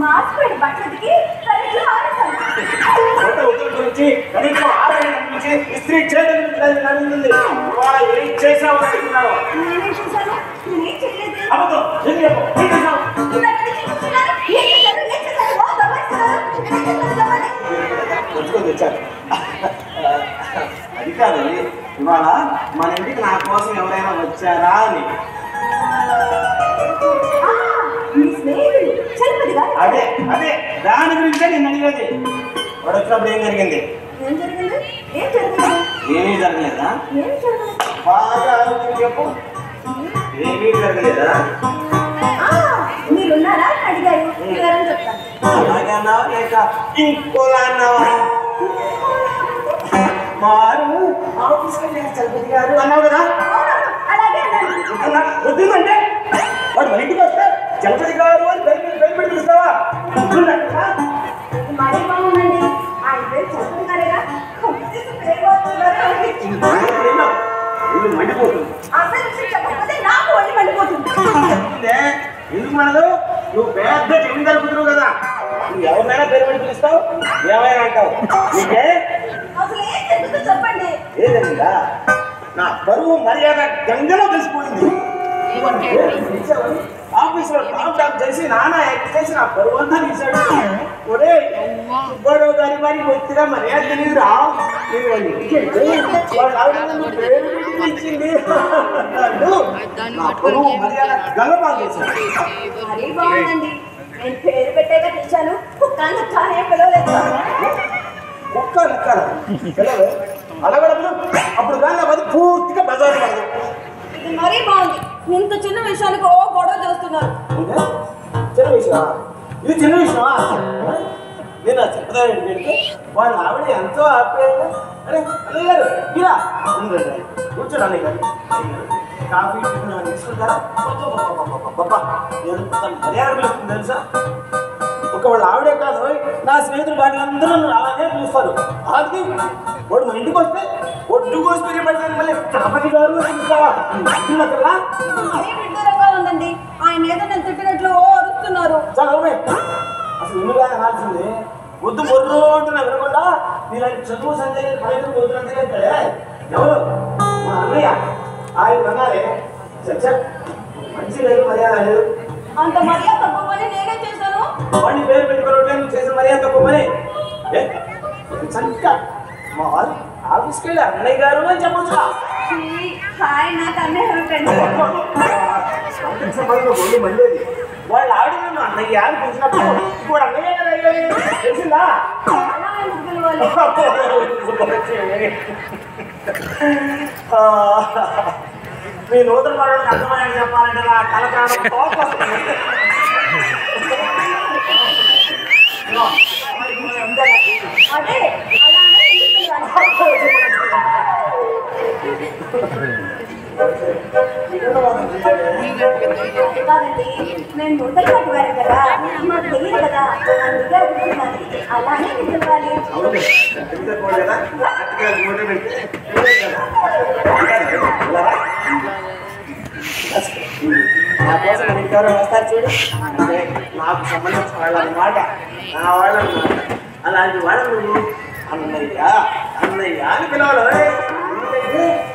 మాసిపోయిన బట్టలకి కరెక్ట్గా ఆరేసాను. గురించి కనీసం ఆరోగ్యం గురించి ఇస్త్రీ చేయడం నడుస్తుంది. ఏం చేసావు అనుకుంటున్నావు? నేనేం చేశాను? నేనేం చేయలేదు. అబద్ధం. ఏం చేసావు? అది కాదు, ఇవాళ మన ఇంటికి నా కోసం ఎవరైనా వచ్చారా అని. అదే అదే దాని గురించే నేను అడిగేది. వాడు వచ్చినప్పుడు ఏం జరిగింది? ఏమీ జరగలేదా? బాగా చెప్పు. ఏమీ జరగలేదా? మీరున్నారా అడిగారు, అలాగే అన్నావా లేక ఇంకోలా అన్నావా? మారు ఆఫీస్కి చలపతి గారు అన్నావు కదా. వద్దుందంటే వాడు బయటికి వస్తే చలపతి గారు అని బయట పిలుస్తావా? మరీ బాగుందండి. ఆయన పేరు చలపతి గారేగా. మండిపోతుంది. అసలు విషయం చెప్పకపోతే నాకు ఒళ్ళు మండిపోతుంది. ఎందుకు మనదు? నువ్వు పెద్ద జమీందారు కుదురు కదా, నువ్వు ఎవరినైనా పేరు పెట్టి పిలుస్తావు, ఏమైనా అంటావు. నీకే అసలు ఏం జరుగుతుందో చెప్పండి. ఏదైందా? నా బరువు మర్యాద గంగలో కలిసిపోయింది. ఆఫీసులో టాప్ చేసి నానా యాక్ట్ చేసి నా బరువు అంతా తీశాడు. ఒరే గొడవ గారి వారికి వచ్చిగా మర్యాద తెలియదురా. ఇచ్చింది నా బరువు మర్యాద గంగమా చేశాడు. మరీ బాగుందండి. నేను పేరు పెట్టేగా తెచ్చాను. కుక్క నచ్చానే పిలవలేదు. కుక్క నచ్చాల పిలవే అలా కూడా అప్పుడు కానీ అది పూర్తిగా బజారు పడదు. ఇది మరీ బాగుంది. ఇంత చిన్న విషయానికి ఓ గొడవ చేస్తున్నారు. చిన్న విషయమా? ఇది చిన్న విషయమా? నేను చెప్పదానికి వాళ్ళ ఆవిడ ఎంతో ఆప్యాయంగా అరే అన్నయ్య గారు ఇలా కూర్చోండి అన్నయ్య గారు, కాఫీ తీసుకుంటారా? మర్యాద పిలుస్తుంది తెలుసా. ఒక వాళ్ళ ఆవిడే కాదు, నా స్నేహితులు వాళ్ళందరూ అలానే పిలుస్తారు. అది వాడు మా ఇంటికి వస్తే ఒడ్డు కోసి పెరిగిపడతాను. మళ్ళీ చలపతి గారు పిలుస్తావా? కదా విడ్డూరంగా ఉందండి. ఆయన ఏదో నేను తిట్టినట్లు ఓ అరుస్తున్నారు. చలవే అసలు ఎందుకు అనాల్సింది? వద్దు మొర్రు అంటున్నా వినకుండా నీలాంటి చదువు సంజయ్ పైన వద్దులంటే ఎవరు? మా అన్నయ్య. ఆయన అన్నారే మంచి లేదు, మర్యాద లేదు. అంత మర్యాద తక్కువని నేనే చేశాను. వాడిని పేరు పెట్టుకోవట్లే, నువ్వు చేసిన మర్యాద తక్కువని. చంక మా వాళ్ళు ఆఫీస్కి వెళ్ళి అన్నయ్య గారు అని చెప్పొచ్చు. నాకు అన్నయ్య మండేది వాళ్ళ ఆవిడ నన్ను అన్నయ్య అని పిలిచినప్పుడు ఇప్పుడు అన్నయ్య తెలిసిందా? మీ నూతన పనులకు అర్థమయ్యాక చెప్పాలంటే నా తల ప్రాణం తోకొస్తుంది. అదే అలానే కాదండి. నేను నూతన పట్టువారు కదా, మాకు తెలియదు కదా, అందుకే అడుగుతున్నాను. అలానే పిలవాలి. నా కోసం ఇంకెవరో వస్తారు చూడు, అంటే నాకు సంబంధించిన వాళ్ళు అన్నమాట, నా వాళ్ళు అన్నమాట. అలాంటి వాళ్ళు నువ్వు అన్నయ్య అన్నయ్య అని పిలవాలి.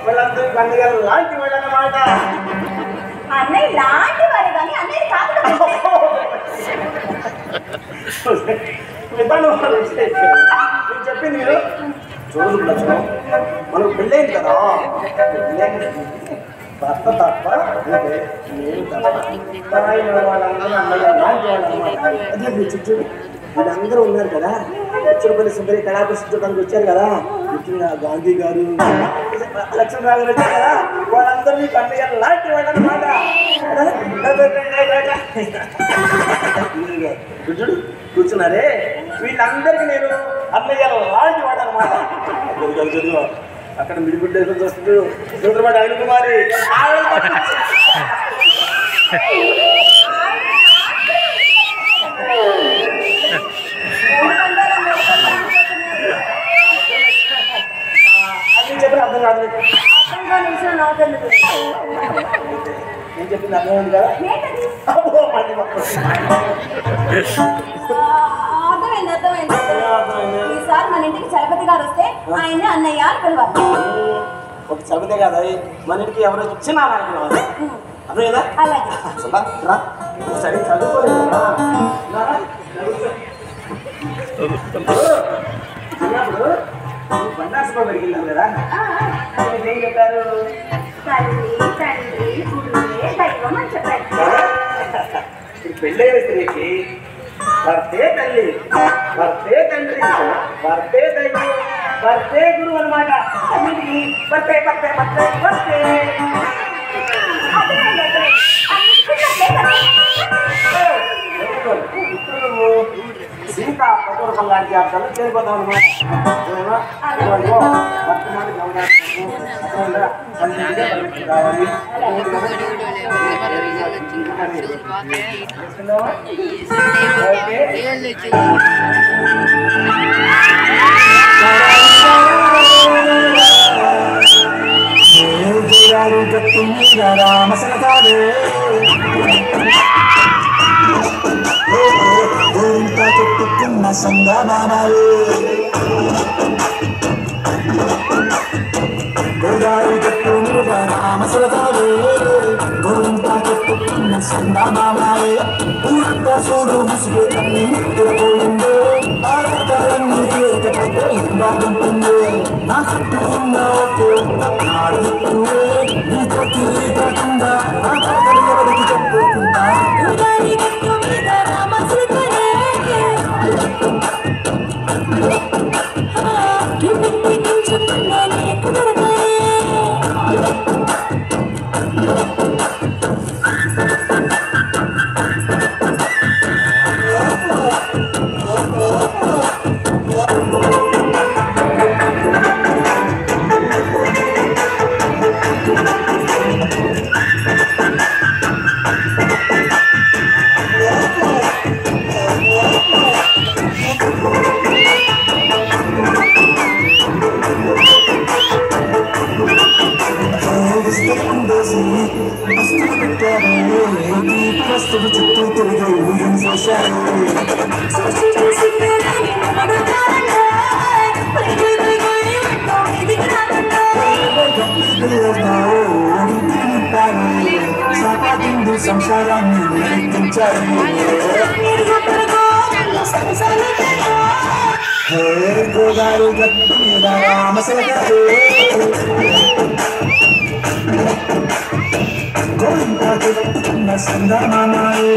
వాళ్ళందరూ పండుగలు లాంటి వాళ్ళు అన్నమాట. అన్నయ్య లాంటి వారు కానీ అన్నయ్య కాదు. నేను చెప్పింది మీరు చూడు లక్ష్మణ్, మనకు పెళ్ళైంది కదా, భర్త తప్ప నేను తప్ప వాళ్ళందరూ అన్నయ్య లాంటి వాళ్ళు అన్నమాట. అదే మీ చుట్టూ వీళ్ళందరూ ఉన్నారు కదా, ఉచ్చరపల్లి సుందరి కళాప్రసిద్ధానికి వచ్చారు కదా, ముఖ్యంగా గాంధీ గారు, లక్ష్మణరావు గారు వచ్చారు కదా, వాళ్ళందరూ మీకు అన్నయ్య లాంటి వాళ్ళు అన్నమాట. చూడు కూర్చున్నారే, వీళ్ళందరికీ నేను అన్నయ్య లాంటి వాడు అనమాట. చదువు అక్కడ మిడిగుడ్డ వస్తుంది సూత్రపాటి ఆయన కుమారి. అది చెప్పిన అర్థం కాదు. నేను చెప్పింది అర్థమైంది కదా. అర్థమైంది. ఈసారి మన ఇంటికి చలపతి గారు వస్తే ఆయన అన్నయ్య అని పిలవాలి. ఒక చలపతే కాదు మన ఇంటికి ఎవరో చిన్న అర్థమైందా? అలాగే సరే చదువుకోలేదు బండాసుకోబడికి వెళ్ళాం కదా ఏం చెప్పారు? తల్లి తండ్రి గురువే దైవం అని చెప్పారు. పెళ్ళైన స్త్రీకి భర్తే తల్లి, భర్తే తండ్రి, భర్తే దైవం, భర్తే గురువు అనమాట. అన్నిటికీ భర్తే భర్తే భర్తే భర్తే. సీత పకూరకం లాంటి అర్థాలు చేరిపోతాం అనమాట. చెట్టుకున్న సంగమానాలు గోదావరి చెట్టు మీద రామసలతాలు గోరింత చెట్టుకున్న సంగమానాలు ఊరంతా చూడు ముసుగు తల్లి పోయిందో ఆడతారన్ని తీరకపోతే బాగుంటుంది నా చుట్టూ ఉన్న ఒకే నాడు నీతో తిరిగకుండా నా కాదలు ఎవరికి చెప్పుకుంటా సంసారాన్ని నిర్మించారు గోదావరి గట్టు మీద రామసలగారు గోరింత చెట్టుకున్న సందమానాలు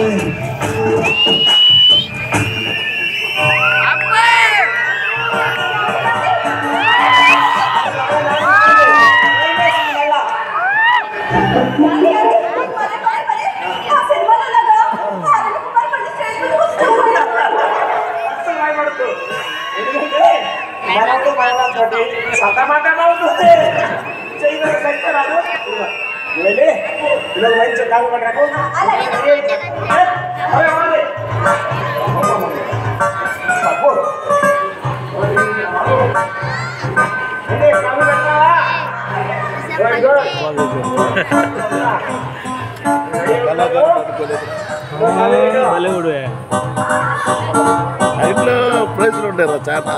మంచి కాలు పడరాకు ఇంట్లో ప్రైజ్లు ఉంటారు చాలా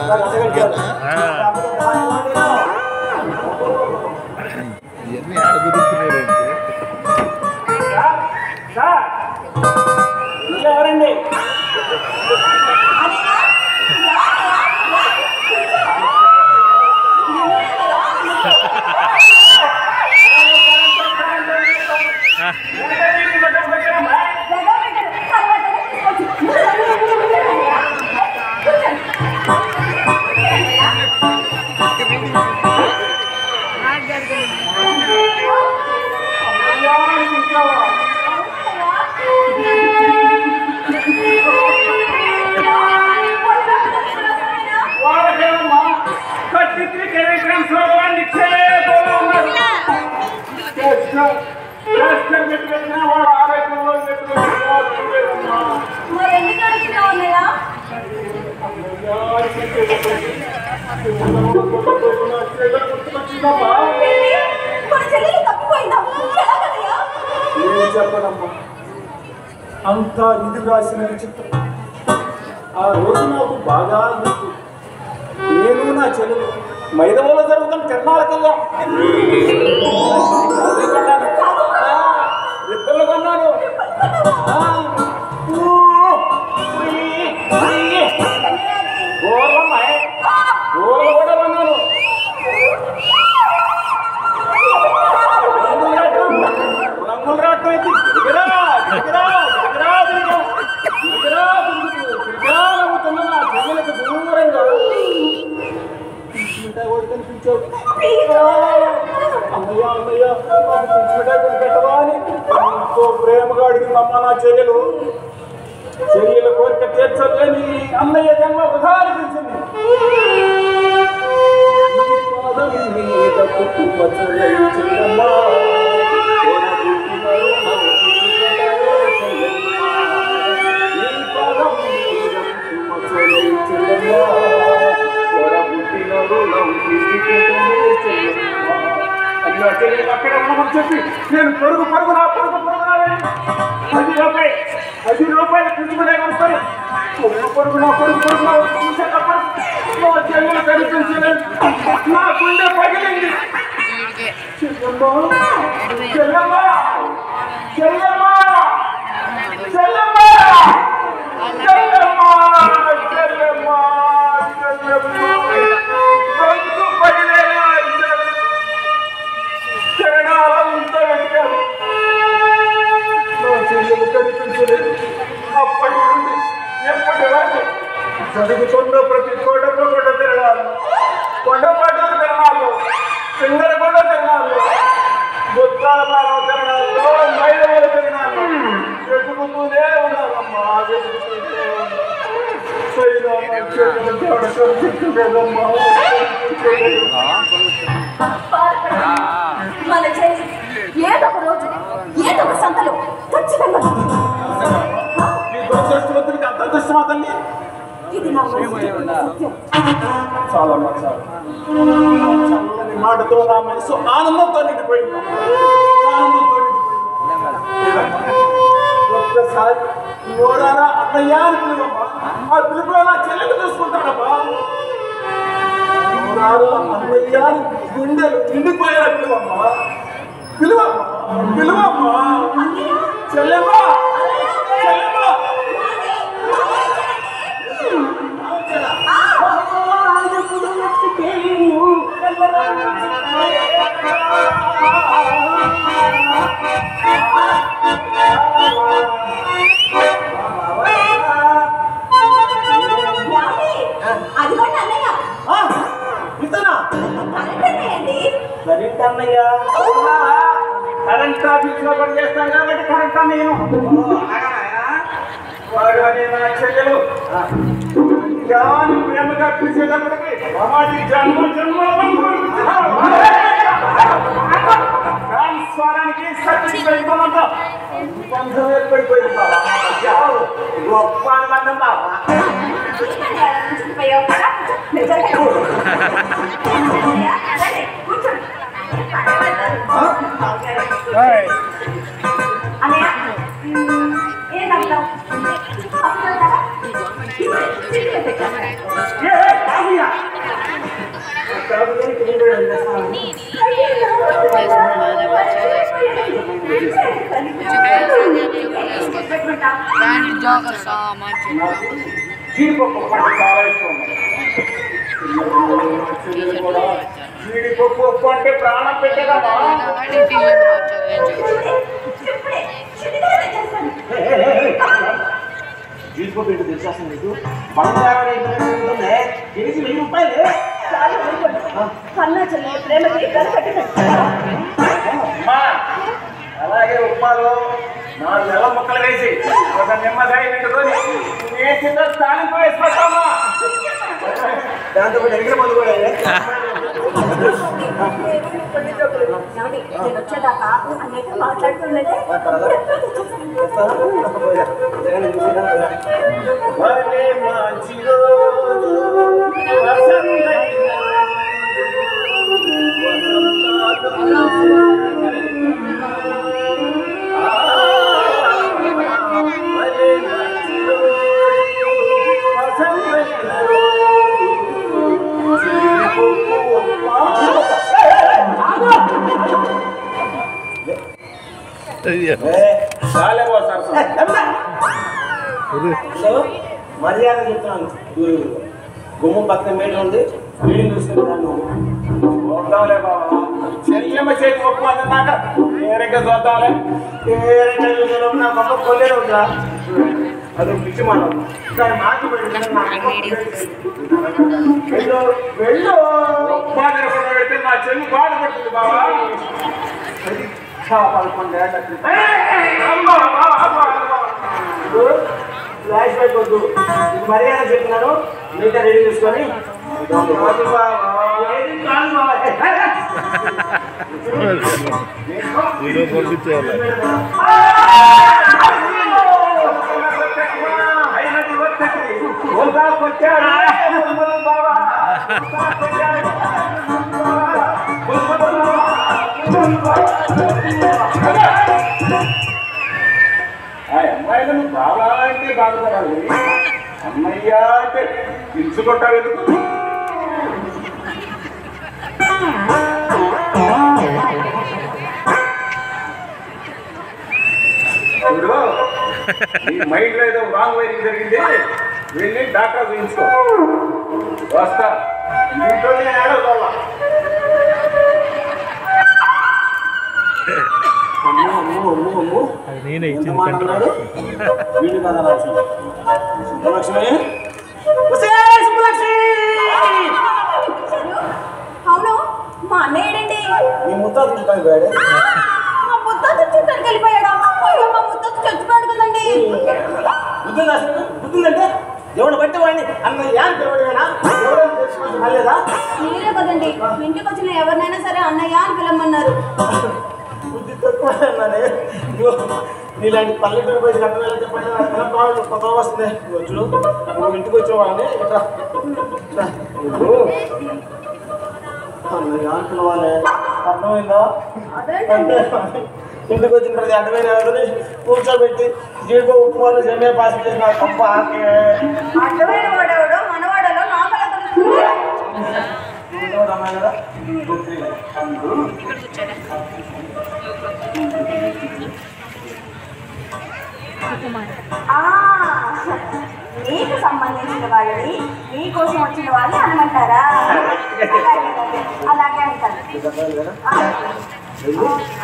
ఇవన్నీ ఆడ కుదురుతున్నాయి ఎవరండి అంతా ఇది రాసిన విచిత్రం. ఆ రోజు నాకు బాగా గుర్తు. నేను నా చెల్లెలు మైదవలో జరుగుతున్న తిరణాలకల్లా రిబ్బన్లు కొన్నాను. గోర్లు కూడా కొన్నాను. రంగులు రావటం అయితే గిరిగిరా గిరిగిరా గిరిగిరా గిరిగిరా గిరిగిరా గిరిగిరా నవ్వుతున్న నా చెల్లెలకు దూరంగా కనిపించాడు. అన్నయ్య అన్నయ్య పెట్టవా అని ఎంతో ప్రేమగా అడిగిందమ్మ నా చెల్లెలు. చెల్లెల కోరిక తీర్చలేని అన్నయ్య జన్మ వృధా అనిపించింది. అక్కడ ఉండమని చెప్పి నేను పరుగు పరుగు నా పరుగు పరుగు రూపాయలు పెంచుకునే కొనుక్కొని పరుగు నా పరుగు పరుగు చూసేటప్పుడు చెల్లెలు కనిపించలేదు. నా గుండె పగిలింది. చెల్లెమ్మా చెల్లెమ్మా చెల్లెమ్మా చెల్లెమ్మా చెల్లెమ్మా చెల్లెమ్మా గొంతు పగిలేలా చరణాలంతా వెతికారు. నా చెల్లెలు కనిపించలేదు. అప్పటి నుండి ఎప్పటి వరకు చదువుతున్న ప్రతి కొండ తిరణాలు, కొండపాటూరు తిరణాలు, సింగరకొండ తిరణాలు, బుత్తాలపాలెం తిరణాల్లో, మైదవల తిరణాలు వెతుకుతూనే ఉన్నారమ్మా. వెతుకుతూనే మన చెల్లి ఏదో ఒక రోజు ఏదో ఒక సంతలో ఖచ్చితంగా అంతర్దృష్టమతల్ని ఇది నా సత్యం. చాలా చల్లని మాటతో నా మనసు ఆనందంతో నిండిపోయింది. ఒక్కసారి నోరారా అన్నయ్య అని పిలువమ్మా. ఆ పిలుపులో నా చెల్లెలు చూసుకుంటానమ్మా. నోరారా అన్నయ్య అని గుండెలు నిండిపోయేలా పిలువమ్మా. పిలువమ్మా చెల్లెమ్మా చెల్లెమ్మా. అన్నయ్య కరెంట్ ఆఫీస్ లో పని చేస్తాను కాబట్టి కరెంట్ నేను వాడు అనే నా చెల్లెలు ప్రేమగా పిలిచేటప్పటికి స్వరానికి సత్యంతో బంధం ఏర్పడిపోయింది. గొప్ప అనుబంధం బాబా. జీడిపప్పు చాలా ఇష్టం. జీడిపప్పు అంటే ప్రాణం పెట్టేదమ్మా. జీడిపప్పు ఏంటో తెలిసేస్తుంది నీకు. బంగారం కేజీ 1000 రూపాయలు. కన్నా చెల్లి ప్రేమకి అలాగే ఉప్మాలో 4 నెలల ముక్కలు వేసి ఒక నిమ్మకాయ పెట్టుకొని నేతితో తాలింపు వేసి పెట్టామా. దాంతో ఎగిరి మందు కూడా వచ్చేదాకా అన్నయ్య మాట్లాడుతుందంటే మంచి రోజు చాలే పోతారు మర్యాద చెప్తున్నాను. గుమ్మం పక్కన మేడ ఉంది, వీడిని చూసుకుంటాను. చూద్దాంలే బాబా, చెల్లెమ్మ చేతి ఒప్పు అన్నాక ఏరంగా చూద్దాంలే. ఏరంగా చూసిన నా గొప్ప కొల్లేరు ఉందా, అది పిచ్చి మనం. దాని మాట వెళ్ళు వెళ్ళు. బాధపడ పెడితే నా చెల్లి బాధపడుతుంది బాబా. అది పదకొండేళ్ళ ఫ్లాష్ బ్యాక్ వద్దు. మీకు మర్యాద చెప్తున్నాను, మిగతా రెడీ చేసుకొని పంపించేవాళ్ళ అమ్మాయిలను బాబా అంటే బాధపడాలి, అమ్మయ్య అంటే పిలుచుకుంటారు ఎందుకు? ఇప్పుడు నీ మైండ్ లో ఏదో రాంగ్ వైరింగ్ జరిగింది, వెళ్ళి డాక్టర్ చూపించుకో. వస్తా ఇంట్లో నేను ఏడవా. నేనే ఇచ్చింది అవును, మా అన్నయ్యడండి. మీ ముత్తాత చూడటానికి పోయాడు. మా ముత్తాత చూడటానికి వెళ్ళిపోయాడా? అయ్యో, మా ముత్తాత చచ్చిపోయాడు కదండి. బుద్ధుందా అసలు? బుద్ధుందంటే ఎవడు బట్టి వాడిని అన్న యాన్ పిలవడమేనా? ఎవరైనా తెలుసుకోవచ్చు కాలేదా? మీరే కదండి ఇంటికి వచ్చిన ఎవరినైనా సరే అన్నయ్య అని పిలవమన్నారు. బుద్ధి తక్కువ అన్నానే. నీలాంటి పల్లెటూరు పోయి గంటలు కొత్త వస్తుంది. చూడు నువ్వు ఇంటికి వచ్చిన వాళ్ళని ఇట్లా అన్నయ్య అని పిలవాలి. అర్థమైందా? అంటే ఇంటికి వచ్చిన ప్రతి అడ్డమైన ఎవరిని కూర్చోబెట్టి జీడిపో ఉప్మాలు జమే పాస్ చేసిన తప్ప అడ్డమైన వాడెవడో మనవాడలో నాకలా తెలుస్తుంది. అమ్మాయి కదా మీకు సంబంధించిన వాళ్ళని మీకోసం వచ్చిన వాళ్ళని అనమంటారా? అలాగే అంటారు.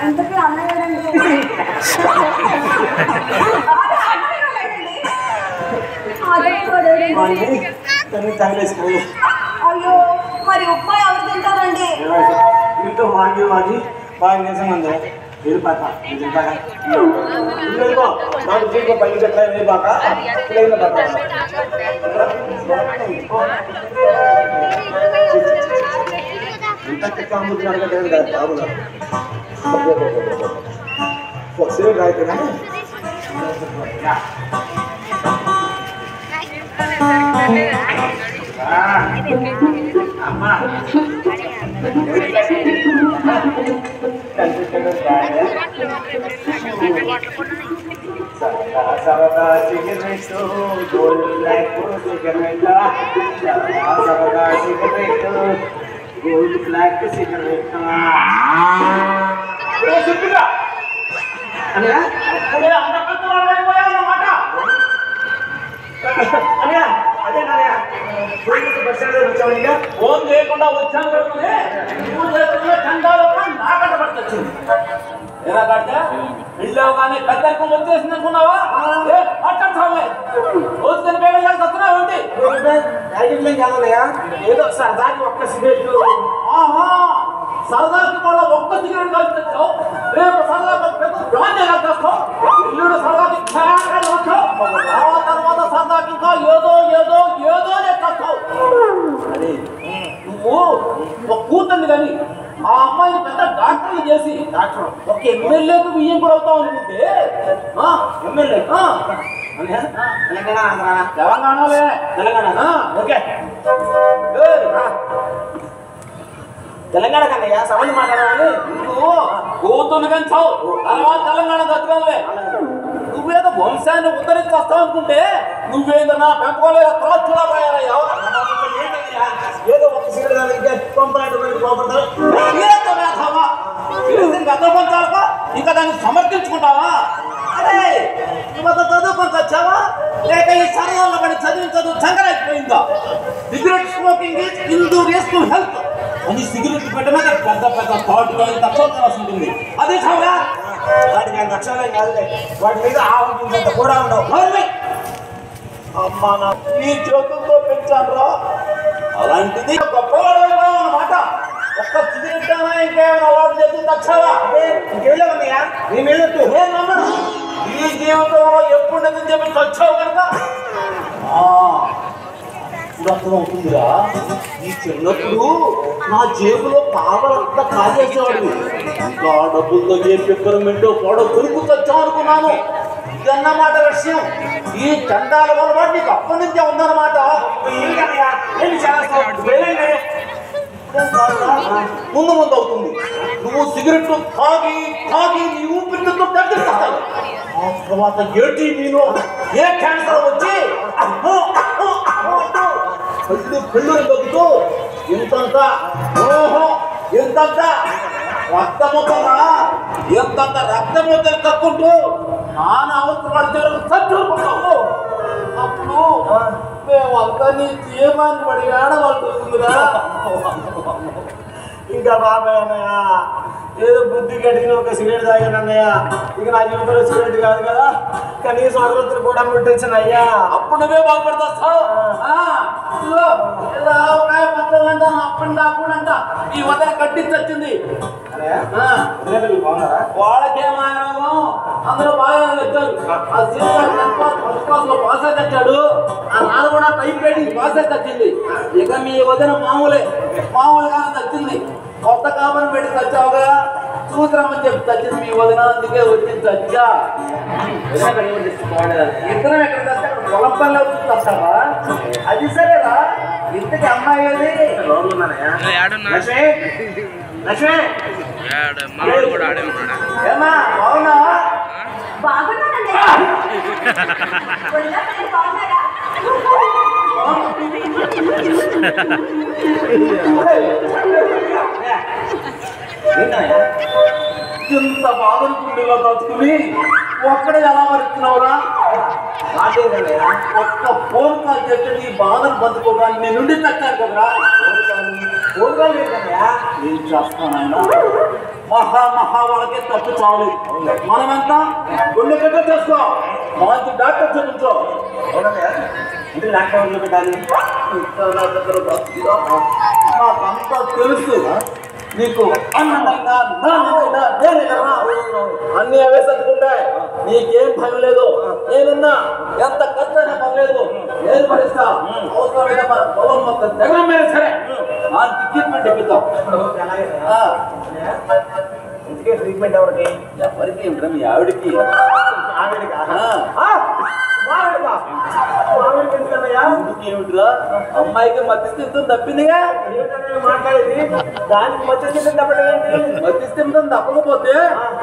ఇంతకీ అన్నయ్యడండి తగిలేసుకుని అయ్యో, మరి ఉప్మా ఎవరు తింటారండి? ఇంట్లో వాగి వాగి బాగా నిజంగా వెళ్ళిపోతా నాకు జీడిపో పల్లి చెట్ల వెళ్ళిపోక ఇంత చెట్ల అడగలేదు కదా బాబులా సిగరెట్ రాయితేనే అమ్మా సరదా సిగరెట్ గోల్డ్ బ్లాక్ సిగరెట్ సరదా cigarette gold black cigarette phone చేయకుండా వచ్చాను కడుతుంది, నువ్వు లేకుండా చందాలు నాకంట పట్టుకొచ్చింది. ఎలా కట్ట వెళ్ళావు కానీ పెద్దరికం వచ్చేసింది అనుకున్నావా? అట్టం సాగులే రోజుకొని పేరు వస్తున్నావు ఏంటి? ఏదో సరదాకి ఒక్క సిగరెట్ సరదాకి కూడా ఒక్క సిగరెట్ కలిసి తెచ్చావు, రేపు సరదాకి పెద్ద బ్రాండ్ ఎలా తెస్తావు? ఇల్లుడు సరదాకి వచ్చావు, ఆ తర్వాత సరదాకి ఇంకా ఏదో ఏదో ఏదో తెస్తావు. నువ్వు ఒక కూతుర్ని కానీ ఆ అమ్మాయిని పెద్ద డాక్టర్లు చేసి ఒక ఎమ్మెల్యేకు బియ్యం కూడా అవుతావు అనుకుంటే ఎమ్మెల్యే తెలంగాణలే తెలంగాణ ఓకే తెలంగాణ కన్నయ్య సమాజం మాట్లాడాలని నువ్వు కూతుర్ని పెంచావు, తర్వాత తెలంగాణ దక్కలే. నువ్వేదో వంశాన్ని ఉద్ధరించి వస్తావు అనుకుంటే నువ్వేదన్నా పెంపకోలేదు త్రాచులా పోయారయ్యా. ఏదో ఒక సిగరెట్ పంపాలంటే పెద్ద పంచాలక ఇంకా దాన్ని సమర్థించుకుంటావా? అరే ఇవాళ చదువుకొని వచ్చావా లేక ఈ సరదాల్లో పడి చదువు చంగరైపోయిందా? Cigarette smoking is injurious to health అని సిగరెట్ పెట్టమని పెద్ద పెద్ద థాట్గా తక్కువ రాసి ఉంటుంది. అదే చావా వాటికి అంత అక్షరాలే కాదు, వాటి మీద ఆవుంత కూడా ఉండవు. అమ్మా నా ఈ చేతులతో పెంచాను రా, అలాంటిది గొప్పవాడు అన్నమాట. ఒక్క సిగరెట్ ఇంకేమైనా అలవాటు చేసి తచ్చావా? ఇంకేళ్ళే ఉన్నాయా నీ మీద నేను నమ్మను. ఈ జీవితంలో ఎప్పుడు నిజం చెప్పి చచ్చావు కనుక అర్థం అవుతుందిరా. ఈ చిన్నప్పుడు నా జేబులో పావలంతా కాజేసేవాడు. ఇంకా డబ్బులతో ఏ పెప్పరమెంటో పొడ కొనుక్కు తెచ్చావు అనుకున్నాను. ఇదన్నమాట విషయం. ఈ చందాల వల్ల నీకు అప్పటి నుంచే ఉందన్నమాట. ముందు ముందు అవుతుంది. నువ్వు సిగరెట్ తాగి తాగి నీ ఊపిరితో తగ్గిస్తావు. ఆ తర్వాత ఏటి నేను ఏ క్యాన్సర్ వచ్చి కళ్ళు తగ్గుతూ ఎంతంత ఎంతంత రక్తమవుతుందా, ఎంతంత రక్తమవుతుంది తక్కుంటూ నాన్న అవసరం చచ్చుకుంటావు. అప్పుడు మేమంతా నీ జీవాన్ని పడి ఆడవలసిందిరా. ఇంకా బాబాయ్ అన్నయ్య ఏదో బుద్ధి కట్టిన ఒక సిగరెట్ తాగాను అన్నయ్య. ఇక నా జీవితంలో సిగరెట్ కాదు కదా, కనీసం అగరత్తులు కూడా ముట్టించాను అయ్యా. అప్పుడు నువ్వే బాగుపడతావు. అప్పుడు నాకుంట ఈ వదన కట్టించొచ్చింది. వాళ్ళకేమాయో అందరూ బాగా వచ్చారు. ఆ సీనియర్ ఫస్ట్ క్లాస్ లో పాస్ అయితే వచ్చాడు. ఆ నాన్న కూడా టైప్ రైటింగ్ పాస్ అయితే వచ్చింది. ఇక మీ వదిన మామూలుగానే వచ్చింది. కొత్త కామన్ పెట్టి తెచ్చావుగా, చూద్దామని చెప్పి తెచ్చింది మీ వదిన. అందుకే వచ్చింది తెచ్చా. ఇద్దరం ఎక్కడ తెస్తే అక్కడ పొలం పనిలో వచ్చి తెస్తావా? అది సరేరా. ఇంతకి అమ్మాయి ఏది? ఏమా బాగున్నావా? బాగున్నానండి. బాగున్నారా? ఇంత బాధలు గుండెలో దాచుకుని ఒక్కడే ఎలా మరుస్తున్నావురా? ఒక్క ఫోన్ కాల్ చేస్తే నీ బాధను బతుకోవడానికి నేను నుండి తచ్చాను కదరా. ఫోన్ కాల్ ఏంటన్నయ్యా? ఏం చేస్తానైనా మహా వాళ్ళకే తప్పు చాలు. మనమంతా గుండె పెద్ద చేసుకో, మంచి డాక్టర్ చూపించో. అంటే లాక్డౌన్లో పెట్టాలి. నాకంతా తెలుసు. నీకు అన్నమైనా అన్ని అవే సర్దుకుంటాయి. నీకేం పని లేదు. నేనున్నా ఎంత ఖర్చు అయినా పని లేదు. నేను భరిస్తా. అవసరమైన మన పొలం మొత్తం దగ్గర మీద సరే నా ట్రీట్మెంట్ ఇప్పిద్దాం. ఇందుకే ట్రీట్మెంట్ ఎవరికి? ఎవరికి ఏమిటా? మీ ఆవిడికి. ఏమిటిరా? అమ్మాయికి మధ్యస్థితం తప్పిందిగా. మాట్లాడేది దానికి మధ్యస్థితం తప్పడం. మధ్యస్థితం తప్పకపోతే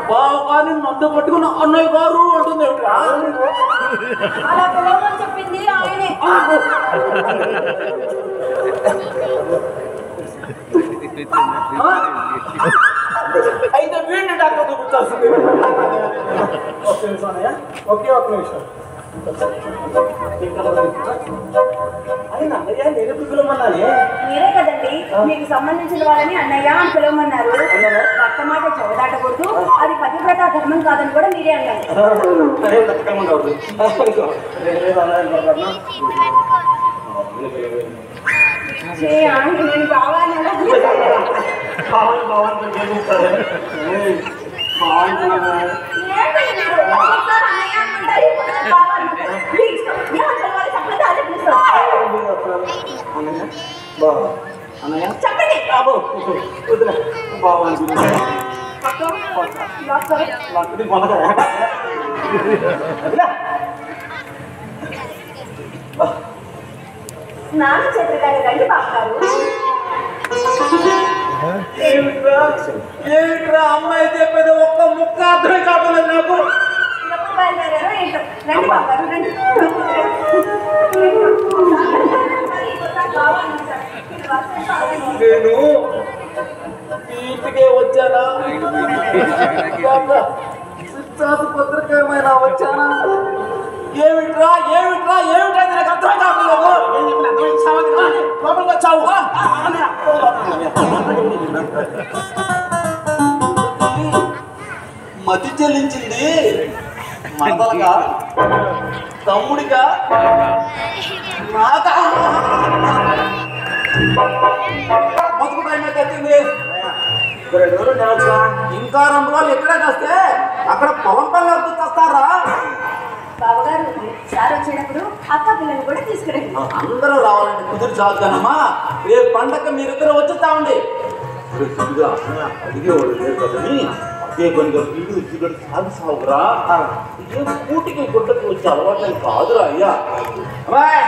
బావు కానీ నన్ను పట్టుకుని అన్నయ్య గారు అంటుంది. అలా పిలవమని చెప్పింది ఆయనే. అయితే వీడిని డాక్టర్ చూపించాల్సింది. ఒక్క నిమిషం అన్నయ్య, ఒకే ఒక్క నిమిషం. అన్నయ్య నేను పిలవమన్నానే. మీరే కదండి మీకు సంబంధించిన వాళ్ళని అన్నయ్య అని పిలవమన్నారు. భర్త మాట చెవదాటకూడదు, అది పతివ్రత ధర్మం కాదని కూడా మీరే అన్నారు. నేను కావాలి చెప్పండి. స్నాన చేతులు రండి బాబు. ఏమిట్రా అమ్మాయి చెప్పేది ఒక్క ముక్క అర్థమే కావట్లేదు నాకు. ఎప్పుడు బయలుదేరారో ఏంటో. రండి బాబు రండి. నేను ఇంటికే వచ్చానా? చెల్లించింది మరదలగా తమ్ముడిగా నాకా మొదటి టైం అయితే వచ్చింది. ఇంకా 2 రోజులు ఎక్కడే వస్తే అక్కడ పవన్ కళ్యాణ్ వస్తారా? బావగారు సార్ వచ్చేటప్పుడు అక్క పిల్లల్ని కూడా తీసుకురండి. అందరూ రావాలండి, కుదురు చాలు కదమ్మా. రేపు పండగ మీరిద్దరు వచ్చేస్తామండి. అడిగేవాడు లేదు కదని అదే పనిగా వీడు ఇక్కడ సాగురా. ఇదేం కూటికి గుడ్డకి వచ్చే అలవాటు కాదురా అయ్యా. అమ్మాయి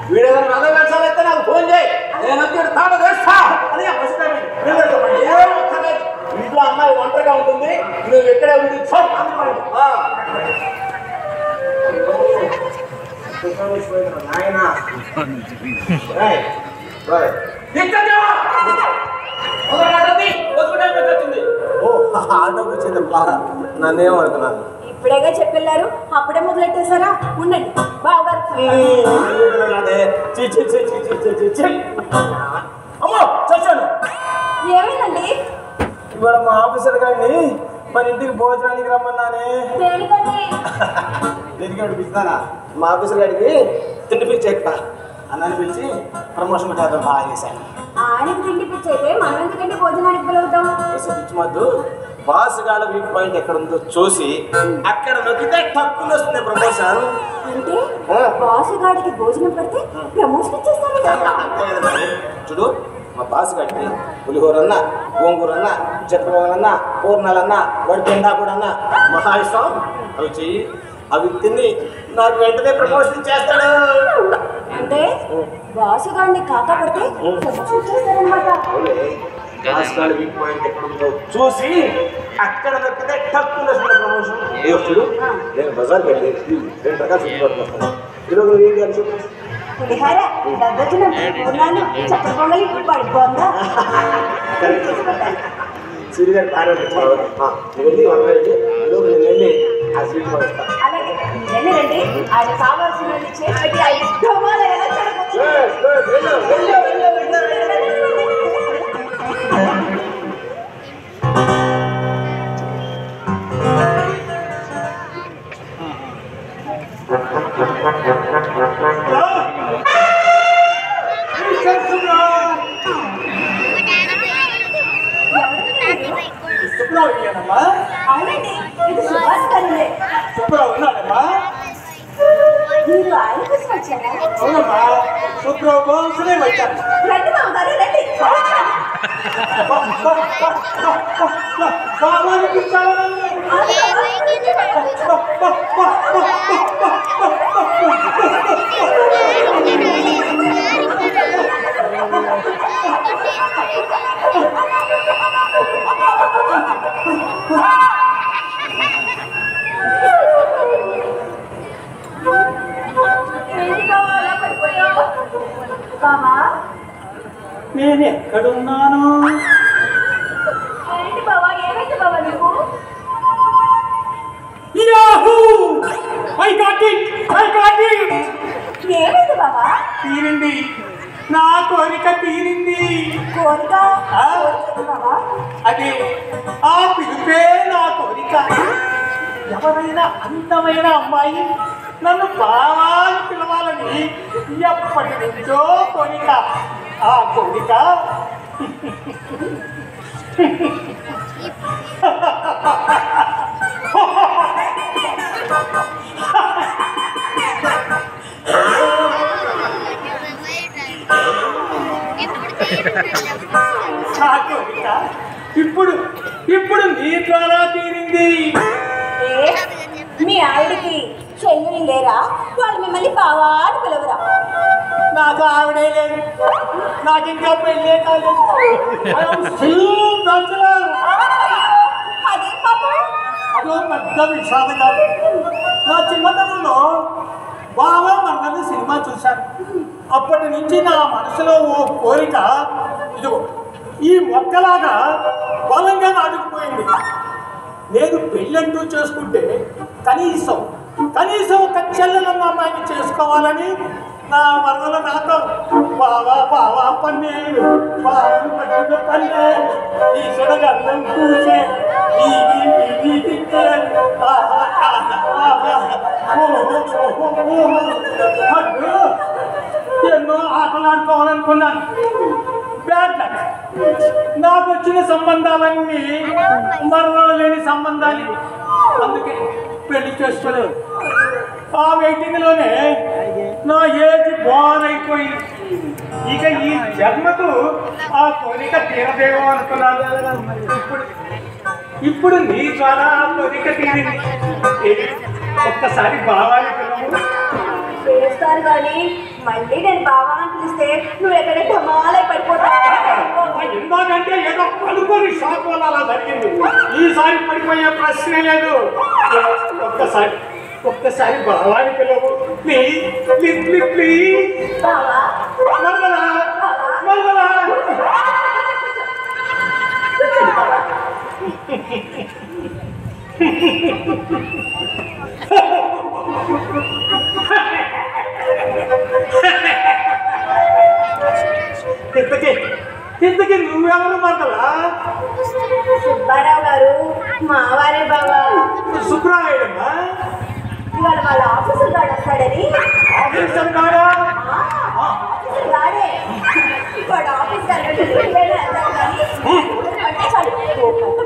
వీడేదైనా నగ వేసాలైతే నాకు ఫోన్ చేయి, నేను వచ్చి తాడ వేస్తా అని ఇంట్లో అమ్మాయి ఒంటరిగా ఉంటుంది, నువ్వు ఎక్కడే ఉంది నన్నేమనుకున్నాను. ఇప్పుడేగా చెప్పెళ్ళారు, అప్పుడే మొదలెట్టేశారా? ఉండండి బావగారు. అమ్మో చచ్చాను. ఏమైందండి? ఇవాళ మా ఆఫీసర్ గారిని మన ఇంటికి భోజనానికి రమ్మన్నానే. దేనికండి? దేనికి పిలుస్తానా? మా ఆఫీసర్ గారికి తిండి పిచ్చి ఎక్కుతా అన్నాన్ని పిలిచి ప్రమోషన్ పెట్టేద్దాం బాగా చేశాను. ఆయనకి తిండి పిచ్చి అయితే మనం ఎందుకండి భోజనానికి పిలువుతాం? పిచ్చి మద్దు బాస్ గాడ వీక్ పాయింట్ ఎక్కడ ఉందో చూసి అక్కడ నొక్కితే తక్కువ వస్తుంది ప్రమోషన్. అంటే బాసు గాడికి భోజనం పెడితే ప్రమోషన్ ఇచ్చేస్తాను. చూడు, మా బాస్ గారికి పులిహోరన్నా, గోంగూరన్నా, చక్రవరన్నా, పూర్ణాలన్నా, వాడి తిండా కూడా మహా ఇష్టం. అవి చెయ్యి, అవి తిని నాకు వెంటనే ప్రమోషన్ చేస్తాడు. అంటే బాసు గాడిని కాకపడితే ప్రమోషన్ ఇచ్చేస్తారనమాట. వీక్ పాయింట్ ఎక్కడ ఉందో చూసి అక్కడ నొక్కితే తక్కువ వస్తుంది ప్రమోషన్. చూడు, నేను బజార్కి వెళ్ళి 2 రకాల చుట్టుపక్కల వస్తాను. ఈరోజు ఏం కలిసి పులిహార, దద్దోజనం, పూర్ణాలు, చక్కెర పొంగలి పడిపోందా? సూర్య గారు కారు వెళ్ళి వెళ్ళి ఆ స్వీట్ వస్తాను. అలాగే రండి రండి, ఆయన కావాల్సిన చేసి పెట్టి ఆయన ధమాలయ్యేలా అవునండి, ఇది సుభాష్ గారినే. మీరు ఆయన కోసం వచ్చారా? శుక్రవారం కోసమే వచ్చాను. రండి బాబుగారు రండి. నేను ఎక్కడున్నాను? ఏంటి బాబా, ఏమైంది బాబా నీకు? ఏమైంది బాబా? తీరింది, నా కోరిక తీరింది. కోరిక బాబా? అది ఆ పిలుపే నా కోరిక. ఎవరైనా అందమైన అమ్మాయి నన్ను బాగా పిలవాలని ఎప్పటి నుంచో కోరిక. ఆ కోరిక ఇప్పుడు ఇప్పుడు నీ ద్వారా తీరింది. మీ ఆవిడికి చెల్లుని లేరా? వాళ్ళు మిమ్మల్ని బావా అని పిలవరా? నాకు ఆవిడే లేదు, నాకు ఇంకా పెళ్ళే కాలేదు. అదే పాపం, అదో పెద్ద విషాదం కాదు. నా చిన్నతనంలో బావ మరణది సినిమా చూశాను. అప్పటి నుంచి నా మనసులో ఓ కోరిక ఇదిగో ఈ మొక్కలాగా బలంగా నాటుకుపోయింది. నేను పెళ్ళంటూ చేసుకుంటే కనీసం ఒక చెల్లెలన్న అమ్మాయిని చేసుకోవాలని నా వరదల నాతో బావా బావా పన్నే బాగా పన్నే ఈ చెడగన్నం కూసే ఎన్నో ఆటలాడుకోవాలనుకున్నాను. Bad luck. నాకు వచ్చిన సంబంధాలన్నీ మరణాలు లేని సంబంధాలు. అందుకే పెళ్లి చేసుకోలేదు. ఆ వెయిటింగ్లోనే నా ఏజ్ బాన్ అయిపోయింది. ఇక ఈ జన్మకు ఆ కోరిక తీరదేమో అనుకున్నాను. ఇప్పుడు నీ ద్వారా ఆ కోరిక తీరింది. ఒక్కసారి బావాని పిల్లము చేస్తారు కానీ మళ్ళీ నేను బావా అని పిలిస్తే నువ్వు ఎక్కడ ఢమాలై పడిపోతావు. ఎందుకంటే ఏదో అనుకోని షాక్ వల్ల అలా జరిగింది. ఈసారి పడిపోయే ప్రశ్నే లేదు. ఒక్కసారి బావాని పిల్లము ప్లీజ్. బావా ఇంతకీ నువ్వెవరు మరదలా? సుబ్బారావు గారు మావారే బావా. సుబ్రాయుడమ్మా. ఇవాళ వాళ్ళ ఆఫీసర్ గాడు వస్తాడని. ఆఫీసర్ గాడా? ఆఫీసర్ గాడే. వాడు ఆఫీస్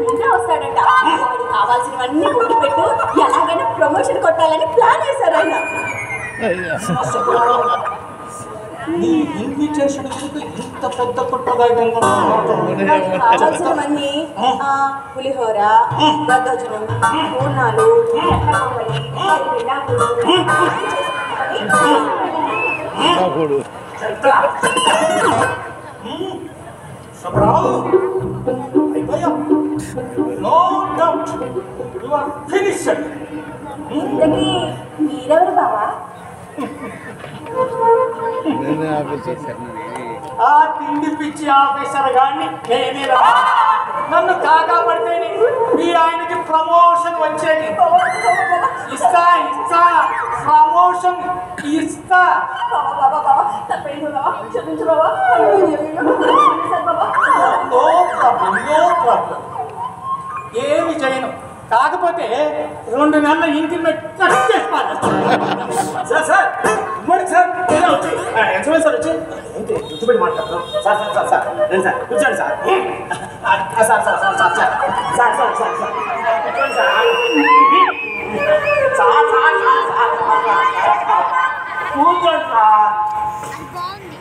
ముందే వస్తాడంట. వాడు కావాల్సినవన్నీ కొట్టి పెట్టు, ఎలాగైనా ప్రమోషన్ కొట్టాలని ప్లాన్ వేశారంట. నీ ఇన్విటేషన్ ఇంత పెద్ద కొట్టగా కావాల్సినవన్నీ పులిహోర, దద్దోజనం, పూర్ణాలు, ఇంతకీ మీరెవరు బావా? నేనే ఆఫీసర్. ఆ తిండి పిచ్చి ఆఫీసర్ గారిని నేనేరా. నన్ను కాకా పడితేనే మీ ఆయనకి ప్రమోషన్ వచ్చేది. ఇస్తా ప్రమోషన్ ఇస్తా. No problem. ఏమి చేయను. కాకపోతే 2 నెలల ఇంటిమేట్ కట్ చేసుకోవాలి. సార్ వచ్చి ఎంతమంది సార్ వచ్చి గుర్తుపెట్టి మాట్లాడతాం. సార్ రండి సార్, కూర్చోండి సార్.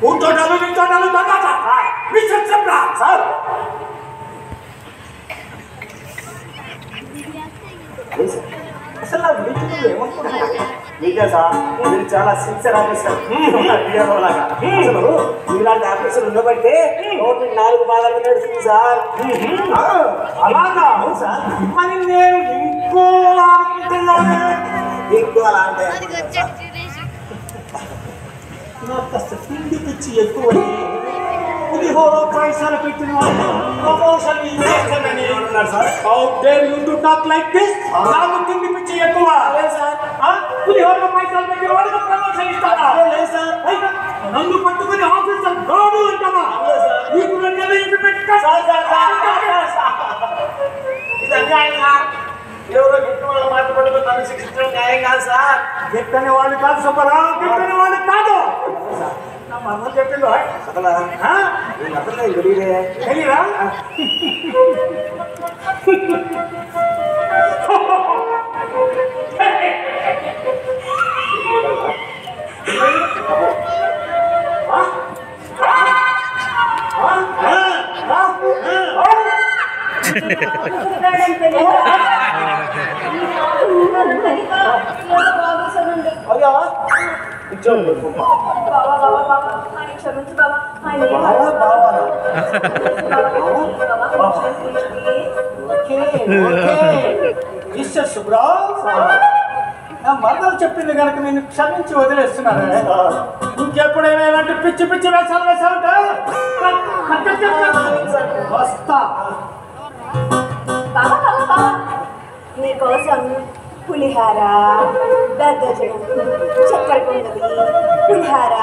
కూర్చోటాలు సార్. అసలు నా మీటింగ్ ఏమనుకుంటున్నా మీకే సార్, మీరు చాలా సిన్సియర్ ఆఫీసర్ లాగా. అసలు ఇలాంటి ఆఫీసర్ ఉండబట్టే 4 భాగాలు నడుస్తుంది సార్. అలాగా సార్. మరి నేను ఇంకో అలా అంటే నాకు కాస్త తిండి పిచ్చి ఎక్కువ. పులిహోర పైసలు పెట్టిన వాళ్ళు ప్రమోషన్ ఇచ్చేస్తానని sir. How dare you to talk like this? నాకు తిండి పిచ్చి ఎక్కువ. పులిహోర పైసలు పెట్టిన వాళ్ళకి ప్రమోషన్ ఇస్తారా? లేదు సార్. నన్ను పట్టుకుని ఆఫీసర్ కాదు అంటావా? నీకు 2 నెలలు ఇంటి పెట్టి ఇది అన్యాయం సార్. ఎవరో గిట్టు వాళ్ళ మాట పట్టుకుని నన్ను శిక్షించడం న్యాయం కాదు సార్. గిట్టని వాళ్ళు కాదు సుబ్బారావు, గిట్టని వాళ్ళు కాదు. నా మమ్మ చెప్పిందో అసలు తెలియదే. తెలియరా? క్షమించు బాబా. మిస్టర్ సుబ్రావ్, నా మరదలు చెప్పింది కనుక నేను క్షమించి వదిలేస్తున్నాను. ఇంకెప్పుడైనా ఇలాంటి పిచ్చి పిచ్చి వేషాలు వేసావుంటే వస్తా. నీకోసం పులిహార, దద్దోజనం, చక్కెర పొంగలి, పులిహార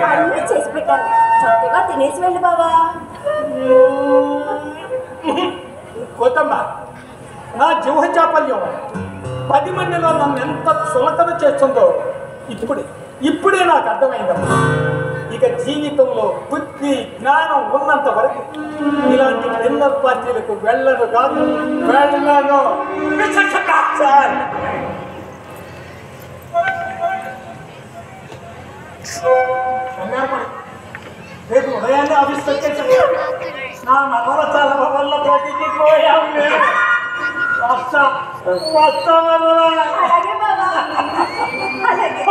అన్నీ చేసి పెట్టాను. చక్కగా తినేసి వెళ్ళి బావా. కొత్తమ్మ నా జీవచాపల్యం 10 మందిలో నన్ను ఎంత సులకన చేస్తుందో ఇప్పుడే నాకు అర్థమైందమ్మా. ఇక జీవితంలో బుద్ధి జ్ఞానం ఉన్నంత వరకు ఇలాంటి డిన్నర్ పార్టీలకు వెళ్ళను కాదు, వెళ్ళను. సార్, రేపు ఉదయాన్నే ఆఫీస్కి వచ్చేసాను. నా నవరసాల వల్ల బయటికి పోయాము. అలాగే బాబా, అలాగే.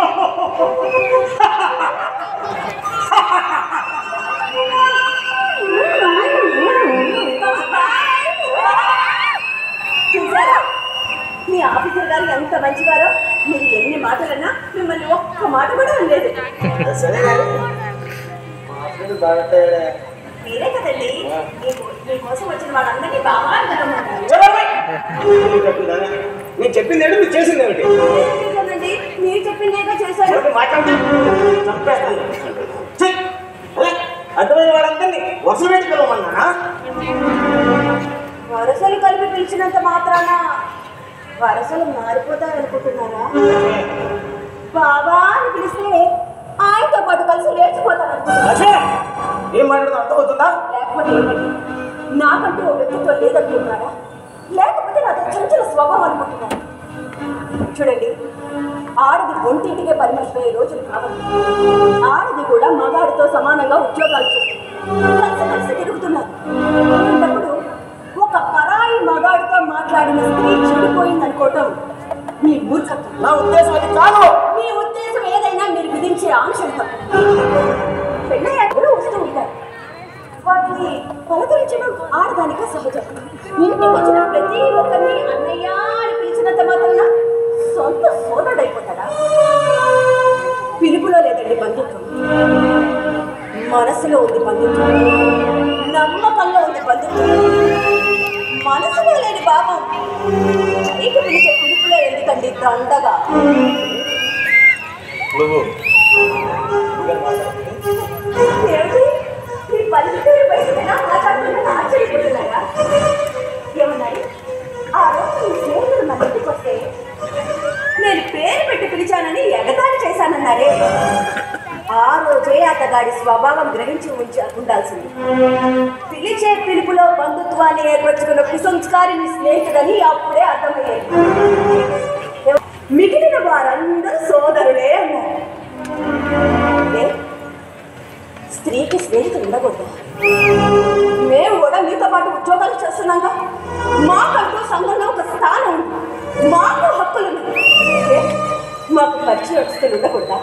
చూసారా మీ ఆఫీసర్ గారు ఎంత మంచివారో. మీరు ఎన్ని మాటలన్నా మిమ్మల్ని ఒక్క మాట కూడా అనలేదు. సరే కానీ మాట్లాడు బాగుంటాయా? మీరే కదండి మీకోసం వచ్చిన వాళ్ళందరినీ బాగా అడగమన్నారు. నేను చెప్పింది ఏంటి, మీరు చేసింది ఏమిటి? కదండి మీరు చెప్పిందేగా చేశారు. అర్థమైన వాళ్ళందరినీ వరుస పెట్టి పిలవమన్నానా? వరసలు కలిపి పిలిచినంత మాత్రాన వరసలు మారిపోతాయనుకుంటున్నారా? బాబా అని పిలిస్తే ఆయనతో పాటు కలిసి లేచిపోతాననుకుంటున్నారా? ఏం మాట్లాడుతూ అర్థమవుతుందా? లేకపోతే ఏమిటి? నాకంటూ ఓ వ్యక్తిత్వం లేదనుకుంటున్నారా? లేకపోతే నాతో చంచల స్వభావం అనుకుంటున్నారా? చూడండి, ఆడది ఒంటింటికే పరిమితమయ్యే రోజులు కావాలి. ఆడది కూడా మగాడితో సమానంగా ఉద్యోగాలు చేస్తుంది, కలిసి తిరుగుతున్నారు. ఇలాంటప్పుడు ఒక పరాయి మగాడితో మాట్లాడిన స్త్రీ చెడిపోయిందనుకోవటం మీ మూర్ఖత్వం. నా ఉద్దేశం అది కాదు. మీ ఉద్దేశం ఏదైనా మీరు విధించే ఆంక్షలు తప్ప. పెళ్ళయ్యాక వస్తూ ఉంటారు, వాటిని పలకరించడం ఆడదానికే సహజం. ఇంటికి వచ్చిన ప్రతి ఒక్కరిని అన్నయ్య అని పిలిచినంత మాత్రాన సొంత సోదరుడైపోతాడా? పిలుపులో లేదండి బంధుత్వం, మనసులో ఉంది బంధుత్వం, నమ్మకంలో ఉంది బంధుత్వం. మనసులో లేని పాపం నీకు పిలిచే పిలుపులో ఎందుకండి దండగా? ఏమిటి? మీ పల్లెటూరు బయటకైనా మాట్లాడుతున్నా ఆశ్చర్యపోతున్నారా? ఏమన్నారు? ఆ రోజు మీ స్నేహితుడు మన ఇంటికి వస్తే నేను పేరు పెట్టి పిలిచానని ఎగతాళి చేశానన్నారే. ఆ రోజే అతగాడి స్వభావం గ్రహించి ఉండాల్సింది. పిలిచే పిలుపులో బంధుత్వాన్ని ఏర్పరచుకున్న కుసంస్కారి మీ స్నేహితుడని అప్పుడే అర్థమయ్యేది. మిగిలిన వారందరూ సోదరులే అన్నారు. స్త్రీకి స్నేహితులు ఉండకూడదు. మేము కూడా మీతో పాటు ఉద్యోగాలు చేస్తున్నాగా, మాకంటూ సంఘంలో ఒక స్థానం ఉంది, మాకు హక్కులు ఉన్నాయి. మాకు పరిచయస్తులు ఉండకూడదా?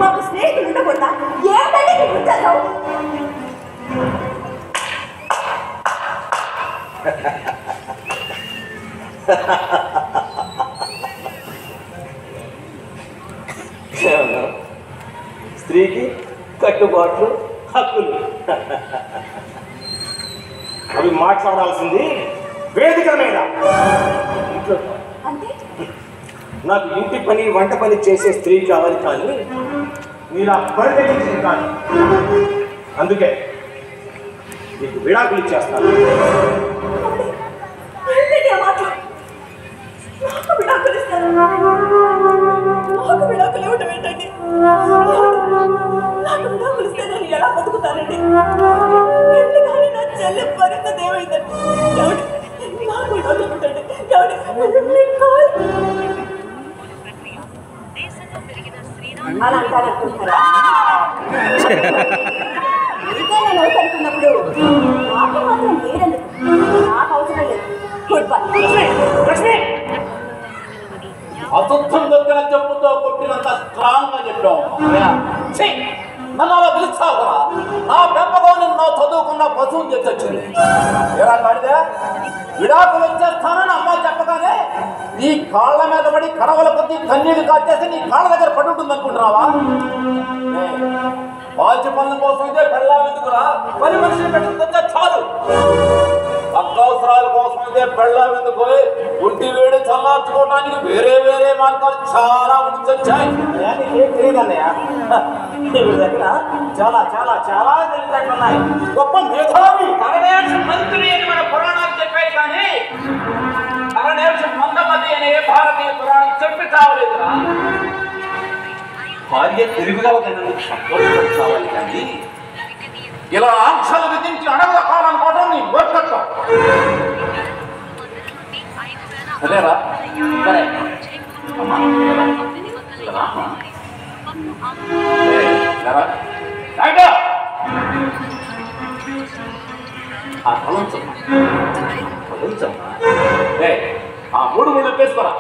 మాకు స్నేహితులు ఉండకూడదా? ఏమిటంటే మీకు ఉంటారు? స్త్రీకి కట్టుబాట్లు, హక్కులు అవి మాట్లాడాల్సింది వేదిక మీద. ఇంట్లో అంటే నాకు ఇంటి పని వంట పని చేసే స్త్రీ కావాలి, కానీ మీరు ఆ పని తెగించింది కాదు. అందుకే మీకు విడాకులు ఇచ్చేస్తాను. నాకు విడాకులు ఇస్తారు? నాకు విడాకులు ఇవ్వటం ఏంటండి? నాకు విడాకులు ఇస్తే నేను ఎలా బతుకుతానండి? ఎందుకని నా చెల్లి పరిస్థితి ఏమైందండి? నాకు విడాకులు ఇవ్వటండి. అలా అంటారనుకుంటారా? ఇదే నేను అవుతానుకున్నప్పుడు నాకు మాత్రం లేదండి. నాకు అవసరం లేదు. Good bye. అసత్యం దగ్గర చెప్పుతో కొట్టినంత స్ట్రాంగ్ గా చెప్పావు. నన్ను అలా పిలుస్తావు కదా, నా పెంపకం నా చదువుకున్న పశువుని తెచ్చొచ్చింది. ఎలా కాడితే విడాకులు వచ్చేస్తానని అమ్మ చెప్పగానే నీ కాళ్ళ మీద పడి కడవల కొద్ది కన్నీళ్లు కాచేసి నీ కాళ్ళ దగ్గర పడి ఉంటుంది అనుకుంటున్నావా? బాధ్య పనుల కోసం ఇదే పెళ్ళాం ఎందుకురా? పని మనిషిని పెట్టుకుంటే చాలు. అత్యవసరాల కోసం అయితే పెళ్ళాం ఎందుకు? ఒంటి వేడి చల్లార్చుకోవడానికి వేరే వేరే మార్గాలు చాలా ఉంచొచ్చాయి. ఏం తెలియదన్నయ్య, దగ్గర చాలా చాలా చాలా తెలియజేస్తున్నాయి. గొప్ప మేధావి మంత్రి అని మన పురాణాలు చెప్పాయి, కానీ పరనేషు మందమతి అనే భారతీయ పురాణం చెప్పి చావలేదురా. భార్య తిరుగుగలదన్నందుకు సంతోషపడి కానీ ఇలా ఆంక్షలు విధించి అడగలకాలనుకోవడం నీ ఓర్కత్వం. సరేరా, సరే అమ్మా ఆ తలంచమ్మా ఆ 3 ముళ్ళు విప్పేసుకోరా.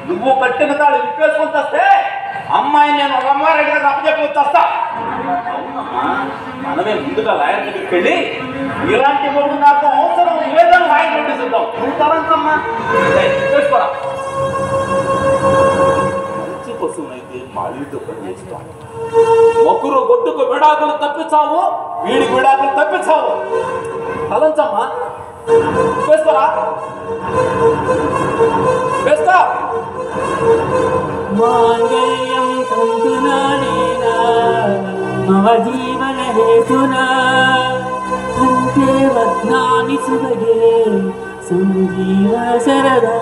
నువ్వు కట్టిన తాడు విప్పేసుకొని వస్తే అమ్మాయి నేను రమ్మారెడ్డి గారు అప్పచెప్పి వస్తా. అవునమ్మా, మనమే ముందుగా లాయర్ దగ్గరికి వెళ్ళి ఇలాంటి మొగ్గు నాకు అవసరం లేదని లాయర్ పెట్టిస్తాం. నువ్వు తలంచమ్మా విప్పేసుకోరా. మంచి పశువునైతే మాలితో పని చేస్తాం. ఒకరు గొడ్డుకు విడాకులు తప్పించావు, వీడికి విడాకులు తప్పించావు. తలంచమ్మా వేసుకోరా, వేస్తా. మాంగళ్యం తంతునా నేనా మమ జీవన హేతునా కంఠే బధ్నామి సుభగే సంజీవ శరదా.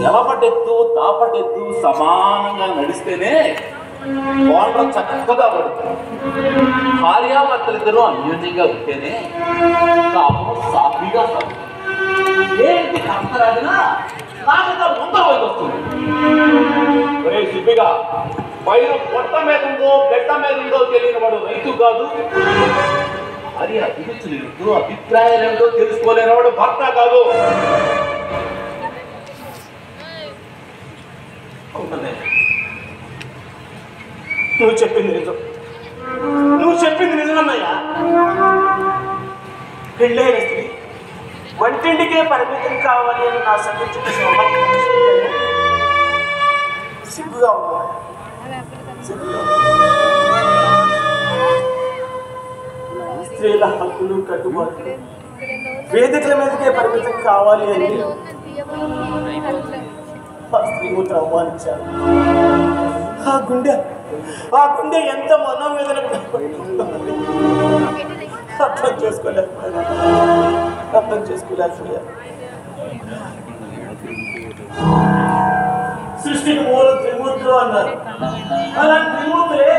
ఎలపటెత్తు తాపటెత్తు సమానంగా నడిస్తేనే వాళ్ళ చక్కగా పడుతుంది. భార్యాభర్తలిద్దరూ అన్యోన్యంగా ఉంటేనే కాపురం సాఫీగా సాగుతుంది. ఏంటి కష్టరాడినా నాకంతా ముందర వైపు వస్తుంది. ఒరే సిబ్బిగా, పైరు పొట్ట మీద ఉందో గడ్డ మీద ఉందో తెలియని వాడు రైతు కాదు. భార్య అభిరుచులు ఏమిటో అభిప్రాయాలు ఏమిటో తెలుసుకోలేనివాడు భర్త కాదు. నువ్వు చెప్పింది నిజం, నువ్వు చెప్పింది నిజమన్నయ్యా. పెళ్ళైన స్త్రీ వంటింటికే పరిమితం కావాలి అని నా సంగతి సిగ్గుగా ఉన్నా. స్త్రీల హక్కులు కట్టుబాట్లు వేదికల మీదకే పరిమితం కావాలి అని ఆ స్త్రీమూర్తి అవమానించారు. ఆ గుండె ఎంత మనోవేదన అర్థం చేసుకోలేకపోయారు. సృష్టికి మూల త్రిమూర్తులు అన్నారు. అలాంటి త్రిమూర్తులే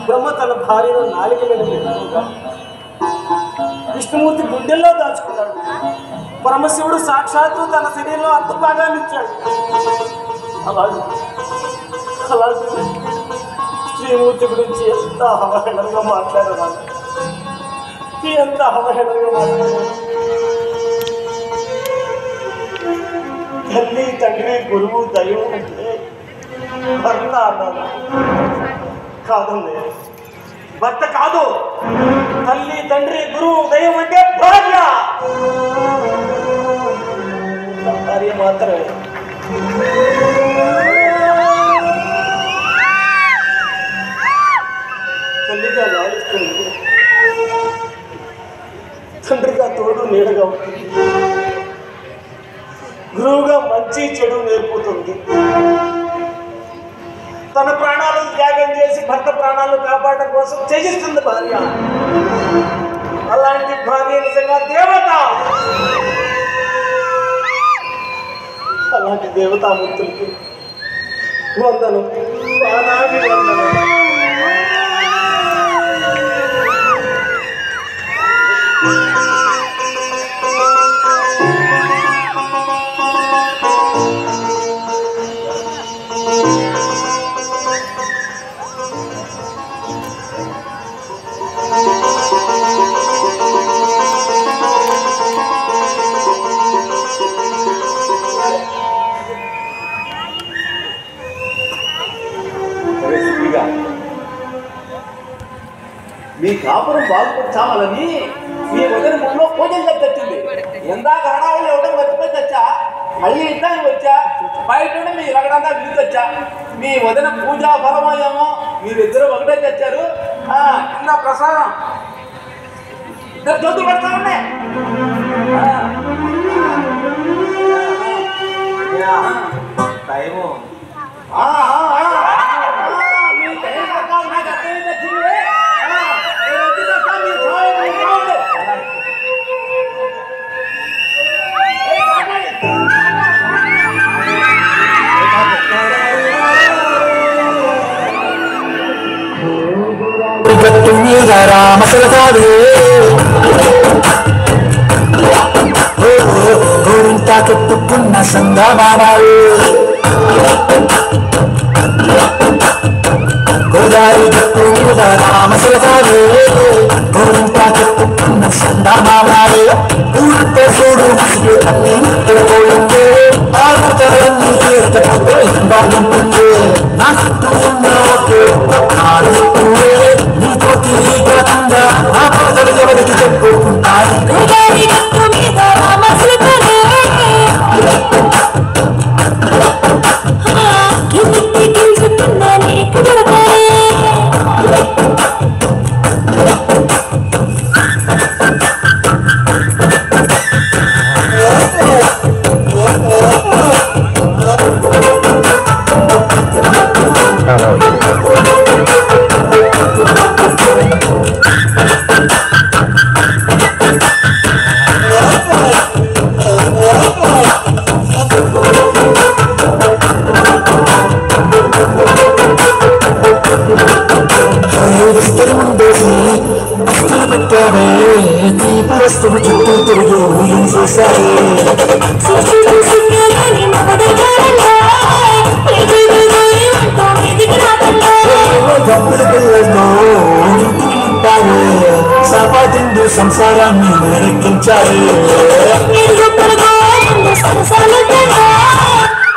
బ్రహ్మ తన భార్యను నాలుక మీద పెట్టుకుంటా విష్ణుమూర్తి గుండెల్లో దాచుకున్నాడు. పరమశివుడు సాక్షాత్తు తన శరీరంలో అర్థ భాగాన్ని ఇచ్చాడు. అలాగే శ్రీమూర్తి గురించి ఎంత అవహేళనగా మాట్లాడారు. తల్లి తండ్రి గురువు దైవం అంటే భర్త అన్నారు. కాదండి, భర్త కాదు. తల్లి తండ్రి గురువు దైవం అంటే భార్య మాత్రమే. తల్లిగా లాలిస్తుంది, తండ్రిగా తోడు నీడగా ఉంటుంది, గురువుగా మంచి చెడు నేర్పుతుంది. తన ప్రాణాలను త్యాగం చేసి భర్త ప్రాణాలను కాపాడడం కోసం త్యజిస్తుంది భార్య. అలాంటి భార్య నిజంగా దేవత. అలాంటి దేవతామూర్తులకి వందనం, ప్రాణానికి వందనం. మీ కాపురం బాగుపడి చావాలని మీ వదిన ముళ్ళో పూజలు తెచ్చింది. ఎందాక హడావులు ఇవ్వడం మర్చిపోయి తెచ్చా, మళ్ళీ ఇద్దానికి వచ్చా, బయట మీ రగడంతా విరిగొచ్చా. మీ వదిన పూజా ఫలమేమో మీరిద్దరు ఒకటే తెచ్చారు. కింద ప్రసాదం ఇద్దరు జొత్తు పెడతా ఉన్నాయి. టైము మసలుతావే గోరింటా కట్టుకున్న సంగమానాలు గోదారి గట్టు మీద మసలుతావే గోరింటా కట్టుకున్న సంగమానాలు ఊరితో చూడు ముసుగు పోయిందే ఆగుతలన్నీ బాగుంటుంది నా చుట్టూ ఉన్న ఒకే నీతో తిరిగకుండా నా పాటలు ఎవరికి చెప్పుకుంటాను వస్తువు చుట్టూ తిరిగి చేశాయి డబ్బుల పిల్లల్లో సపాటిండు సంసారాన్ని ఎక్కించాయి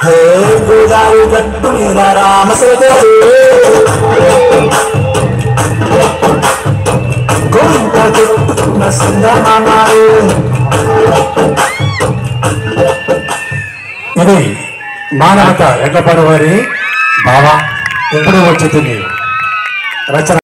హే గోదావరి గట్టు మీద రామసరదారు గోరింటా కట్టుకున్న సంగమానాలు. ఇది మానవత ఎడ్లపడి వారి బావా ఎప్పుడు వచ్చింది రచన.